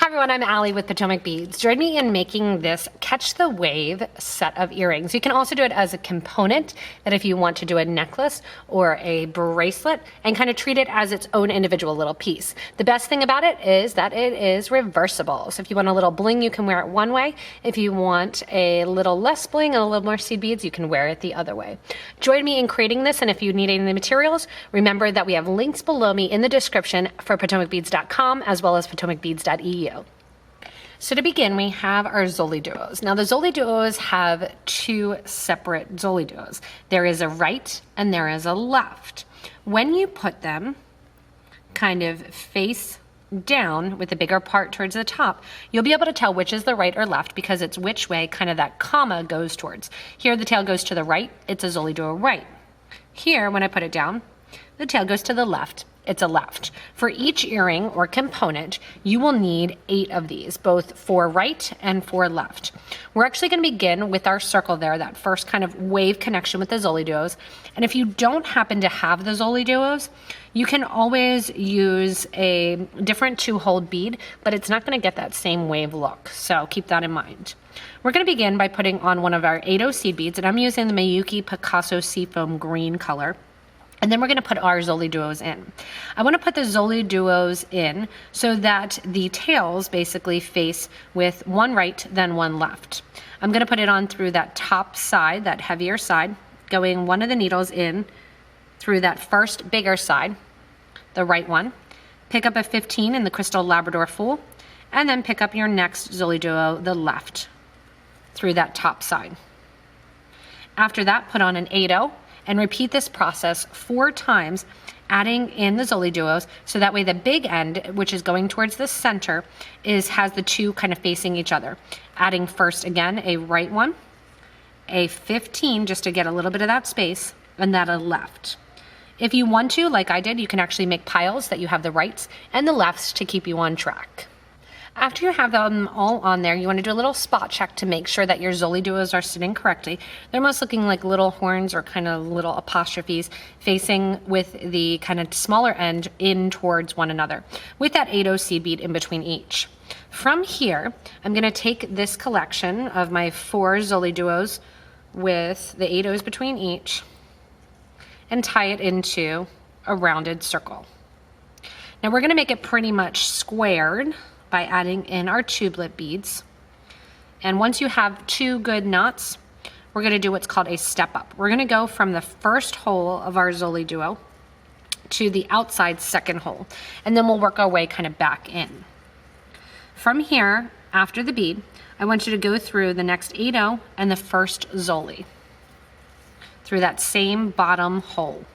Everyone, I'm Allie with Potomac Beads. Join me in making this Catch the Wave set of earrings. You can also do it as a component, that if you want to do a necklace or a bracelet and kind of treat it as its own individual little piece. The best thing about it is that it is reversible. So if you want a little bling, you can wear it one way. If you want a little less bling and a little more seed beads, you can wear it the other way. Join me in creating this, and if you need any of the materials, remember that we have links below me in the description for PotomacBeads.com as well as PotomacBeads.eu. So to begin, we have our ZoliDuos. Now the ZoliDuos have two separate ZoliDuos. There is a right and there is a left. When you put them kind of face down with the bigger part towards the top, you'll be able to tell which is the right or left because it's which way kind of that comma goes towards. Here the tail goes to the right, it's a ZoliDuo right. Here, when I put it down, the tail goes to the left. It's a left. For each earring or component, you will need 8 of these, both for right and for left. We're actually going to begin with our circle there, that first kind of wave connection with the ZoliDuos. And if you don't happen to have the ZoliDuos, you can always use a different 2-hole bead, but it's not going to get that same wave look. So keep that in mind. We're going to begin by putting on one of our 8-0 seed beads, and I'm using the Miyuki Picasso Seafoam green color. And then we're going to put our ZoliDuos in. I want to put the ZoliDuos in so that the tails basically face with one right, then one left. I'm going to put it on through that top side, that heavier side, going one of the needles in through that first bigger side, the right one. Pick up a 15 in the Crystal Labrador Fool, and then pick up your next ZoliDuo, the left, through that top side. After that, put on an 8-0. And repeat this process 4 times, adding in the ZoliDuos, so that way the big end, which is going towards the center, has the two kind of facing each other. Adding first again a right one, a 15 just to get a little bit of that space, and then a left. If you want to, like I did, you can actually make piles that you have the rights and the lefts to keep you on track. After you have them all on there, you want to do a little spot check to make sure that your ZoliDuos are sitting correctly. They're almost looking like little horns or kind of little apostrophes facing with the kind of smaller end in towards one another, with that 8-0 seed bead in between each. From here, I'm going to take this collection of my 4 ZoliDuos with the 8-0s between each and tie it into a rounded circle. Now we're going to make it pretty much squared by adding in our Tubelet beads. And once you have 2 good knots, we're going to do what's called a step up. We're going to go from the first hole of our ZoliDuo to the outside second hole, and then we'll work our way kind of back in. From here, after the bead, I want you to go through the next 8-0 and the first Zoli through that same bottom hole.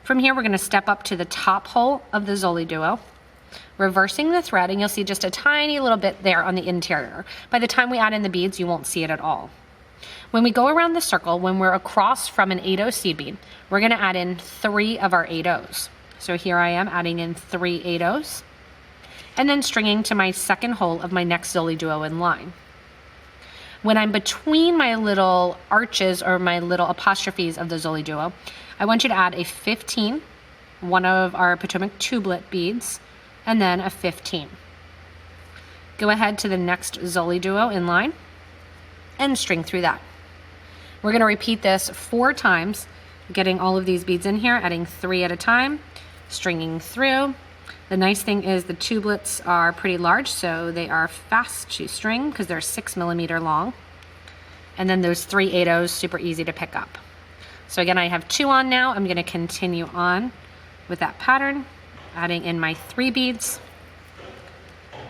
From here, we're going to step up to the top hole of the ZoliDuo, reversing the thread, and you'll see just a tiny little bit there on the interior. By the time we add in the beads, you won't see it at all. When we go around the circle, when we're across from an 8-0 seed bead, we're going to add in 3 of our 8-0s. So here I am adding in 3 8-0s, and then stringing to my second hole of my next ZoliDuo in line. When I'm between my little arches or my little apostrophes of the ZoliDuo, I want you to add a 15, one of our Potomac Tubelet beads, and then a 15. Go ahead to the next ZoliDuo in line and string through that. We're going to repeat this 4 times, getting all of these beads in here, adding 3 at a time, stringing through. The nice thing is the Tubelets are pretty large, so they are fast to string because they're 6 millimeter long. And then those 3 8-0s, super easy to pick up. So again, I have 2 on now. I'm going to continue on with that pattern, adding in my 3 beads,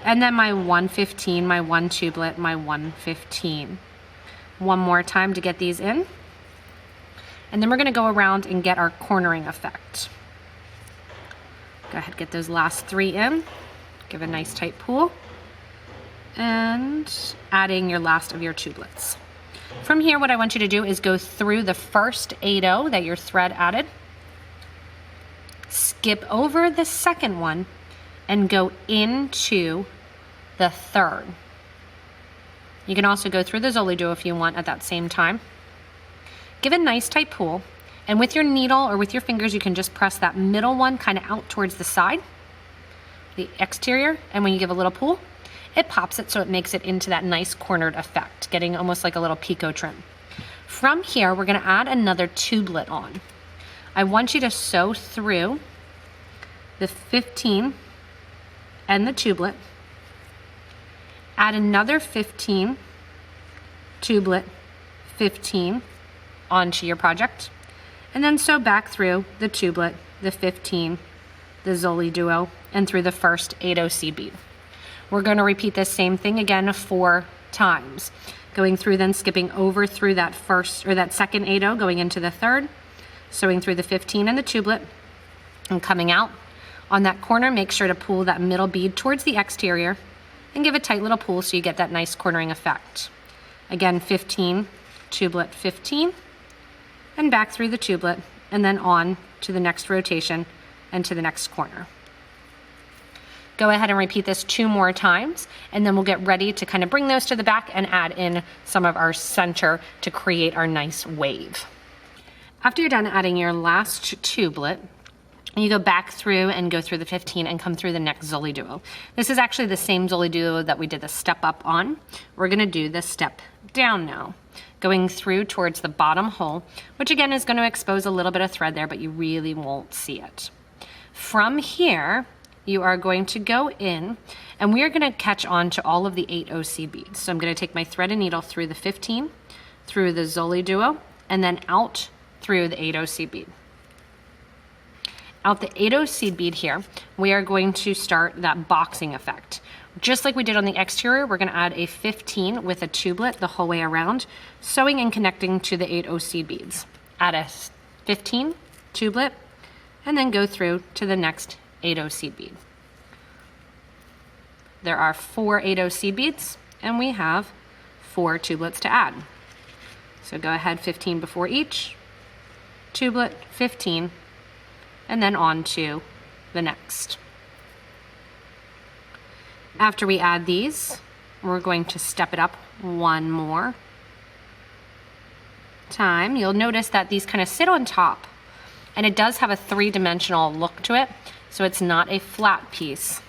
and then my 115, my 1 Tubelet, my 115. One more time to get these in. And then we're going to go around and get our cornering effect. Go ahead, get those last 3 in, give a nice tight pull, and adding your last of your Tubelets. From here, what I want you to do is go through the first 8-0 that your thread added, skip over the second one, and go into the third. You can also go through the ZoliDuo if you want at that same time. Give a nice tight pull, and with your needle or with your fingers, you can just press that middle one kind of out towards the side, the exterior, and when you give a little pull, it pops it so it makes it into that nice cornered effect, getting almost like a little picot trim. From here, we're gonna add another tubelet on. I want you to sew through the 15 and the tubelet, add another 15, tubelet, 15 onto your project, and then sew back through the tubelet, the 15, the ZoliDuos, and through the first 8 seed bead. We're going to repeat this same thing again 4 times, going through, then skipping over through that first or that second 8 going into the third, sewing through the 15 and the tubelet, and coming out on that corner. Make sure to pull that middle bead towards the exterior and give a tight little pull so you get that nice cornering effect. Again, 15, tubelet, 15, and back through the tubelet, and then on to the next rotation and to the next corner. Go ahead and repeat this 2 more times, and then we'll get ready to kind of bring those to the back and add in some of our center to create our nice wave. After you're done adding your last tubelet, you go back through and go through the 15 and come through the next ZoliDuos. This is actually the same ZoliDuos that we did the step up on. We're gonna do the step down now, going through towards the bottom hole, which again is gonna expose a little bit of thread there, but you really won't see it. From here, you are going to go in and we are gonna catch on to all of the 8 seed beads. So I'm gonna take my thread and needle through the 15, through the ZoliDuos, and then out through the 8 seed bead. Out the 8 seed bead here, we are going to start that boxing effect. Just like we did on the exterior, we're gonna add a 15 with a tubelet the whole way around, sewing and connecting to the 8 seed beads. Add a 15, tubelet, and then go through to the next 8 seed bead. There are 4 8 seed beads, and we have 4 tubelets to add. So go ahead, 15 before each, tubelet, 15, and then on to the next. After we add these, we're going to step it up 1 more time. You'll notice that these kind of sit on top, and it does have a 3-dimensional look to it, so it's not a flat piece.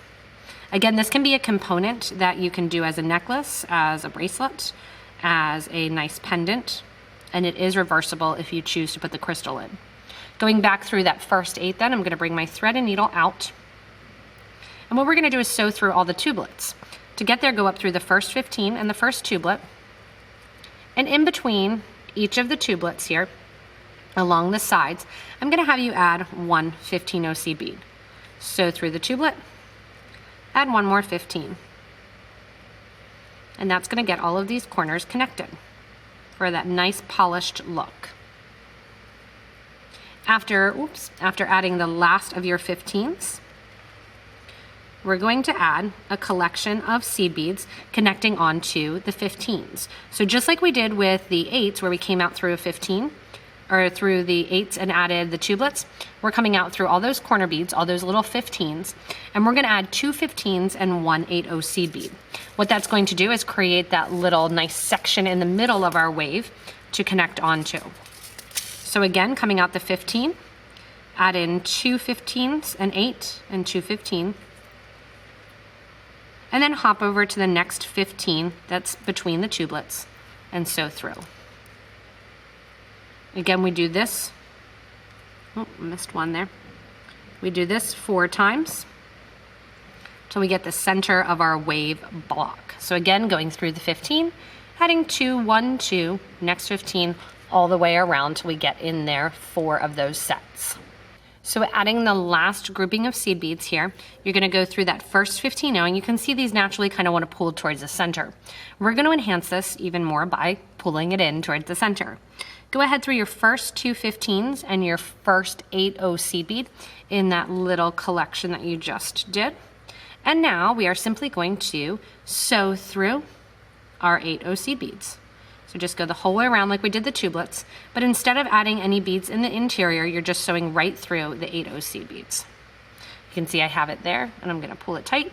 Again, this can be a component that you can do as a necklace, as a bracelet, as a nice pendant, and it is reversible if you choose to put the crystal in. Going back through that first 8 then, I'm gonna bring my thread and needle out. And what we're gonna do is sew through all the tubelets. To get there, go up through the first 15 and the first tubelet. And in between each of the tubelets here, along the sides, I'm gonna have you add 1 15 seed bead. Sew through the tubelet, add 1 more 15. And that's gonna get all of these corners connected for that nice polished look. After adding the last of your 15s, we're going to add a collection of seed beads connecting onto the 15s. So just like we did with the 8s where we came out through a 15, or through the 8s and added the tubelets, we're coming out through all those corner beads, all those little 15s, and we're gonna add 2 15s and 1 8 seed bead. What that's going to do is create that little nice section in the middle of our wave to connect onto. So again, coming out the 15, add in 2 15s, an 8 and 2 15, and then hop over to the next 15 that's between the tubelets and sew through. Again, we do this, missed one there. We do this 4 times till we get the center of our wave block. So again, going through the 15, adding 2, 1, 2, next 15, all the way around till we get in there 4 of those sets. So adding the last grouping of seed beads here, you're gonna go through that first 15 and you can see these naturally kind of want to pull towards the center. We're gonna enhance this even more by pulling it in towards the center. Go ahead through your first 2 15s and your first 8 seed bead in that little collection that you just did. And now we are simply going to sew through our 8 seed beads. So just go the whole way around like we did the tubelets, but instead of adding any beads in the interior, you're just sewing right through the 8 seed beads. You can see I have it there, and I'm gonna pull it tight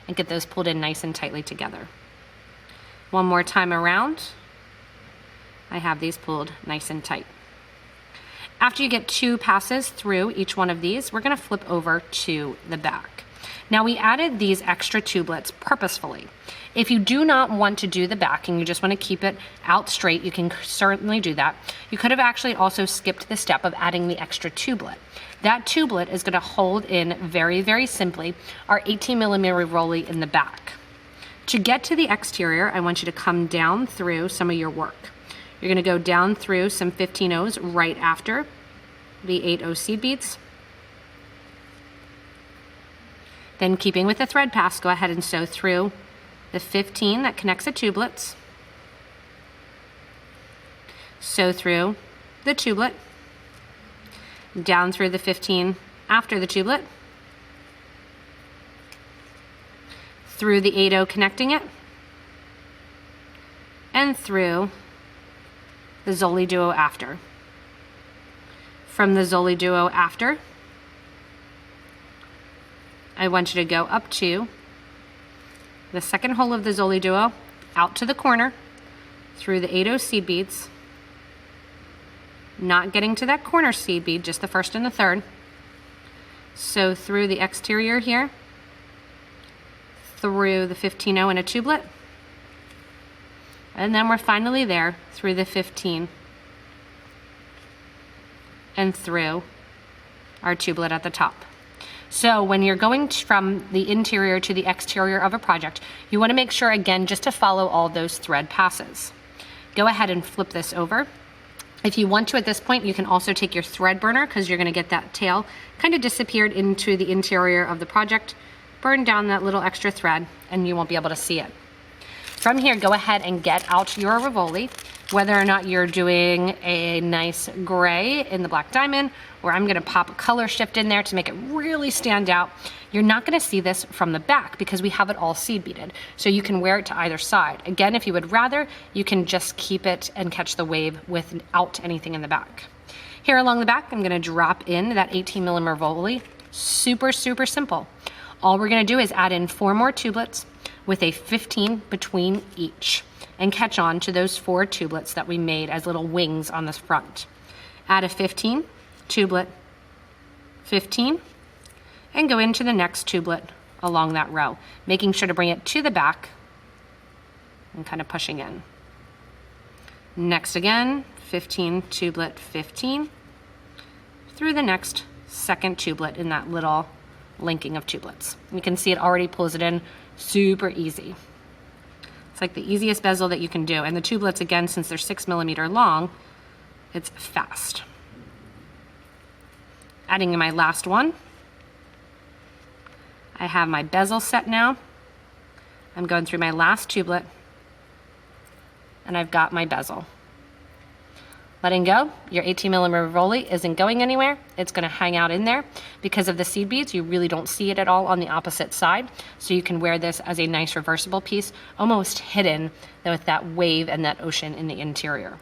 and get those pulled in nice and tightly together. One more time around, I have these pulled nice and tight. After you get 2 passes through each one of these, we're gonna flip over to the back. Now we added these extra tubelets purposefully. If you do not want to do the back and you just want to keep it out straight, you can certainly do that. You could have actually also skipped the step of adding the extra tubelet. That tubelet is going to hold in very, very simply our 18mm Rivoli in the back. To get to the exterior, I want you to come down through some of your work. You're going to go down through some 15-0s right after the 8-0 seed beads. Then keeping with the thread pass, go ahead and sew through the 15 that connects the tubelets. Sew through the tubelet, down through the 15 after the tubelet, through the 8-0 connecting it, and through the ZoliDuo after. From the ZoliDuo after, I want you to go up to the second hole of the ZoliDuo, out to the corner, through the 8-0 seed beads, not getting to that corner seed bead, just the first and the third. So through the exterior here, through the 15-0 and a tubelet, and then we're finally there through the 15 and through our tubelet at the top. So when you're going from the interior to the exterior of a project, you want to make sure, again, just to follow all those thread passes. Go ahead and flip this over. If you want to at this point, you can also take your thread burner, because you're going to get that tail kind of disappeared into the interior of the project. Burn down that little extra thread and you won't be able to see it. From here, go ahead and get out your Rivoli, whether or not you're doing a nice gray in the black diamond, or I'm gonna pop a color shift in there to make it really stand out. You're not gonna see this from the back because we have it all seed beaded. So you can wear it to either side. Again, if you would rather, you can just keep it and catch the wave without anything in the back. Here along the back, I'm gonna drop in that 18mm Rivoli. Super, super simple. All we're gonna do is add in 4 more tubelets with a 15 between each and catch on to those 4 tubelets that we made as little wings on this front. Add a 15, tubelet, 15, and go into the next tubelet along that row, making sure to bring it to the back and kind of pushing in. Next again, 15, tubelet, 15, through the next second tubelet in that little linking of tubelets. You can see it already pulls it in super easy. It's like the easiest bezel that you can do. And the tubelets, again, since they're 6mm long, it's fast. Adding in my last one. I have my bezel set now. I'm going through my last tubelet and I've got my bezel. Letting go, your 18mm Rivoli isn't going anywhere. It's gonna hang out in there. Because of the seed beads, you really don't see it at all on the opposite side. So you can wear this as a nice reversible piece, almost hidden with that wave and that ocean in the interior.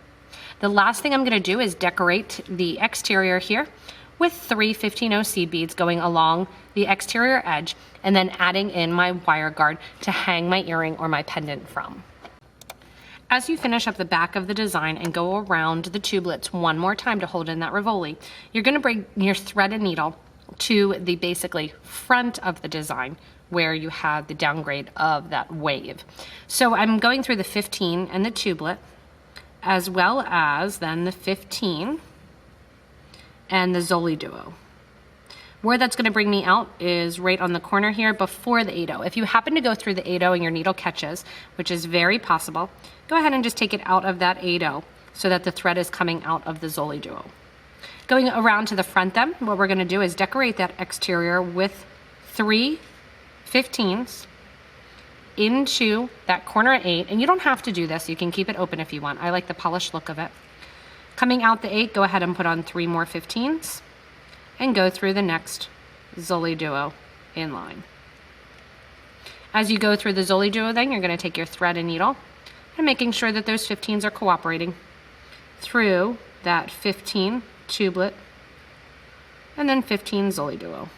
The last thing I'm gonna do is decorate the exterior here with 3 15-0 seed beads going along the exterior edge, and then adding in my wire guard to hang my earring or my pendant from. As you finish up the back of the design and go around the tubelets one more time to hold in that Rivoli, you're gonna bring your thread and needle to the basically front of the design where you have the downgrade of that wave. So I'm going through the 15 and the tubelet, as well as then the 15 and the ZoliDuo. Where that's gonna bring me out is right on the corner here before the 8-0. If you happen to go through the 8-0 and your needle catches, which is very possible, go ahead and just take it out of that 8-0 so that the thread is coming out of the ZoliDuo. Going around to the front then, what we're gonna do is decorate that exterior with 3 15s into that corner 8, and you don't have to do this, you can keep it open if you want. I like the polished look of it. Coming out the 8, go ahead and put on 3 more 15s and go through the next ZoliDuo in line. As you go through the ZoliDuo then, you're gonna take your thread and needle and making sure that those 15s are cooperating through that 15 tubelet and then 15 ZoliDuo.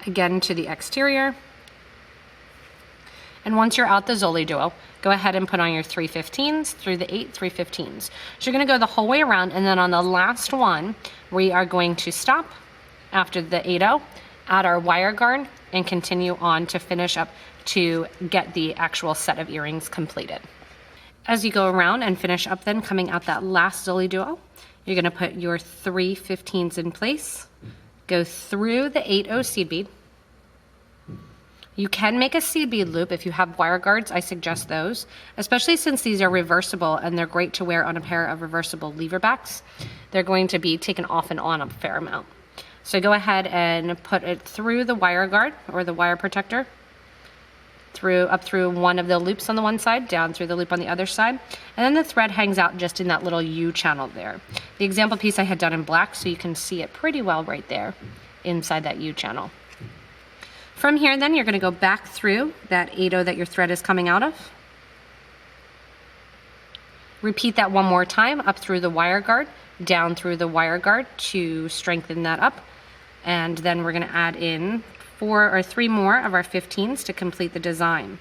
Again to the exterior. And once you're out the ZoliDuo, go ahead and put on your 3 15s through the 8 3 15s. So you're gonna go the whole way around, and then on the last one, we are going to stop after the 8-0, add our wire guard, and continue on to finish up to get the actual set of earrings completed. As you go around and finish up then, coming out that last ZoliDuo, you're gonna put your 3 15s in place, go through the 8/0 seed bead. You can make a seed bead loop if you have wire guards. I suggest those, especially since these are reversible and they're great to wear on a pair of reversible lever backs. They're going to be taken off and on a fair amount. So go ahead and put it through the wire guard or the wire protector, up through one of the loops on the one side, down through the loop on the other side, and then the thread hangs out just in that little U channel there. The example piece I had done in black, so you can see it pretty well right there inside that U channel. From here then, you're gonna go back through that 8/0 that your thread is coming out of. Repeat that one more time, up through the wire guard, down through the wire guard to strengthen that up. And then we're gonna add in 4 or 3 more of our 15s to complete the design.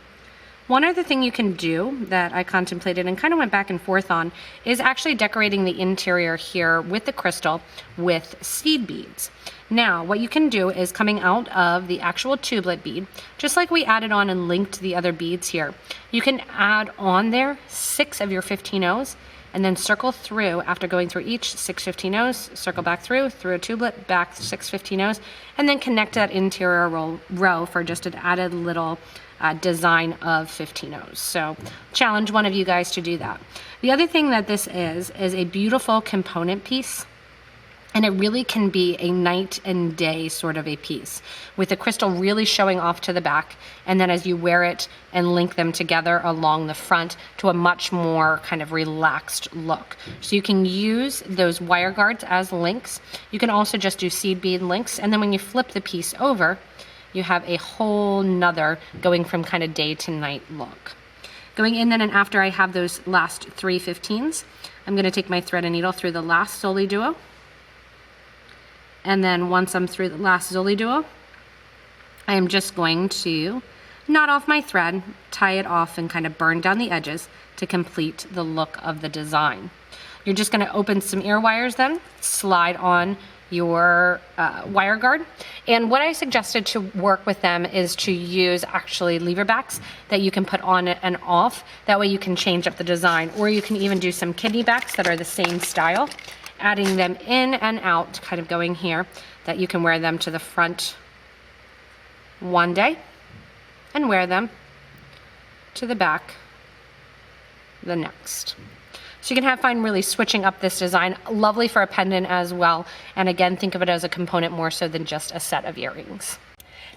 One other thing you can do that I contemplated and kind of went back and forth on is actually decorating the interior here with the crystal with seed beads. Now, what you can do is coming out of the actual tubelet bead, just like we added on and linked the other beads here, you can add on there 6 of your 15-0s and then circle through after going through each 6 15-0s, circle back through a tubelet, back 6 15-0s, and then connect that interior row for just an added little design of 15-0s. So challenge one of you guys to do that. The other thing that this is a beautiful component piece. And it really can be a night and day sort of a piece, with the crystal really showing off to the back, and then as you wear it and link them together along the front to a much more kind of relaxed look. So you can use those wire guards as links. You can also just do seed bead links, and then when you flip the piece over, you have a whole nother going from kind of day to night look. Going in then and after I have those last 3 15s, I'm gonna take my thread and needle through the last ZoliDuo. And then once I'm through the last ZoliDuo, I am just going to knot off my thread, tie it off, and kind of burn down the edges to complete the look of the design. You're just gonna open some ear wires then, slide on your wire guard. And what I suggested to work with them is to use actually lever backs that you can put on and off. That way you can change up the design, or you can even do some kidney backs that are the same style, adding them in and out, kind of going here, that you can wear them to the front one day and wear them to the back the next. So you can have fun really switching up this design. Lovely for a pendant as well. And again, think of it as a component more so than just a set of earrings.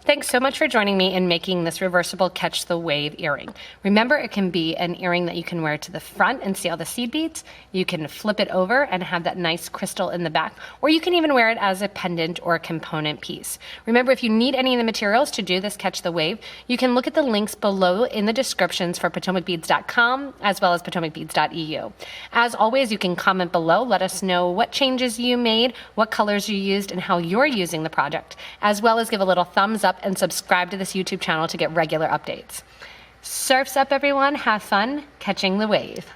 Thanks so much for joining me in making this reversible Catch the Wave earring. Remember, it can be an earring that you can wear to the front and see all the seed beads. You can flip it over and have that nice crystal in the back, or you can even wear it as a pendant or a component piece. Remember, if you need any of the materials to do this Catch the Wave, you can look at the links below in the descriptions for PotomacBeads.com as well as PotomacBeads.eu. As always, you can comment below, let us know what changes you made, what colors you used, and how you're using the project, as well as give a little thumbs up and subscribe to this YouTube channel to get regular updates. Surfs up, everyone. Have fun catching the wave.